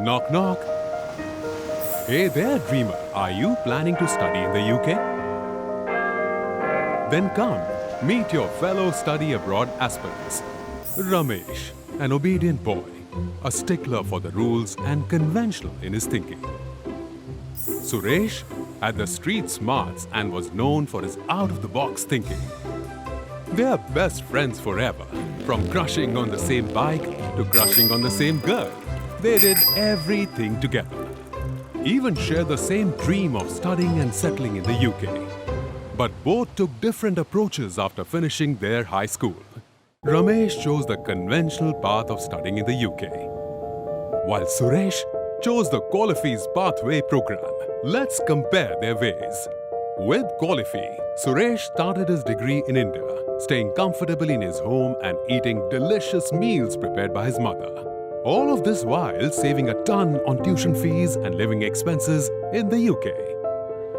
Knock knock. Hey there, dreamer. Are you planning to study in the UK? Then come, meet your fellow study abroad aspirants. Ramesh, an obedient boy, a stickler for the rules and conventional in his thinking. Suresh had the street smarts and was known for his out-of-the-box thinking. They are best friends forever, from crushing on the same bike to crushing on the same girl. They did everything together. Even shared the same dream of studying and settling in the UK. But both took different approaches after finishing their high school. Ramesh chose the conventional path of studying in the UK, while Suresh chose the Qualifi Pathway Program. Let's compare their ways. With Qualifi, Suresh started his degree in India, staying comfortably in his home and eating delicious meals prepared by his mother. All of this while saving a ton on tuition fees and living expenses in the UK.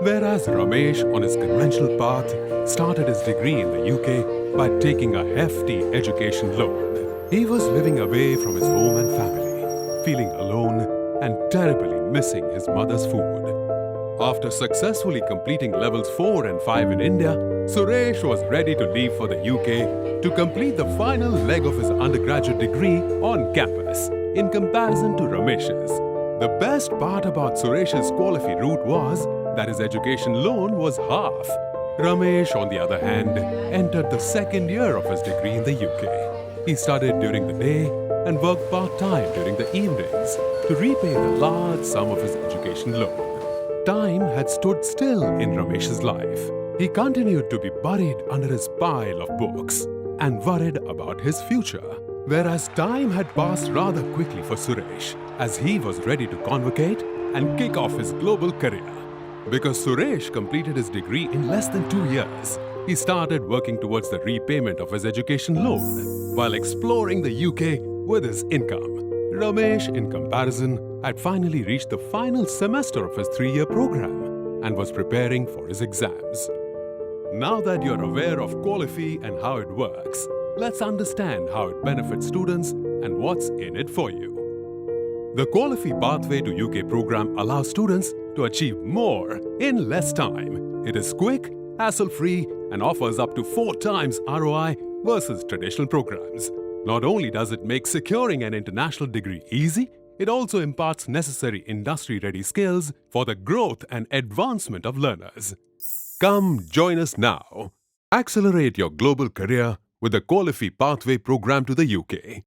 Whereas Ramesh, on his conventional path, started his degree in the UK by taking a hefty education loan. He was living away from his home and family, feeling alone and terribly missing his mother's food. After successfully completing levels 4 and 5 in India, Suresh was ready to leave for the UK to complete the final leg of his undergraduate degree on campus, in comparison to Ramesh's. The best part about Suresh's Qualifi route was that his education loan was half. Ramesh, on the other hand, entered the second year of his degree in the UK. He studied during the day and worked part-time during the evenings to repay the large sum of his education loan. Time had stood still in Ramesh's life. He continued to be buried under his pile of books and worried about his future. Whereas time had passed rather quickly for Suresh, as he was ready to convocate and kick off his global career. Because Suresh completed his degree in less than 2 years, he started working towards the repayment of his education loan while exploring the UK with his income. Ramesh, in comparison, had finally reached the final semester of his 3-year program and was preparing for his exams. Now that you're aware of Qualifi and how it works, let's understand how it benefits students and what's in it for you. The Qualifi Pathway to UK program allows students to achieve more in less time. It is quick, hassle-free, and offers up to 4 times ROI versus traditional programs. Not only does it make securing an international degree easy, it also imparts necessary industry-ready skills for the growth and advancement of learners. Come join us now. Accelerate your global career with the Qualifi Pathway Program to the UK.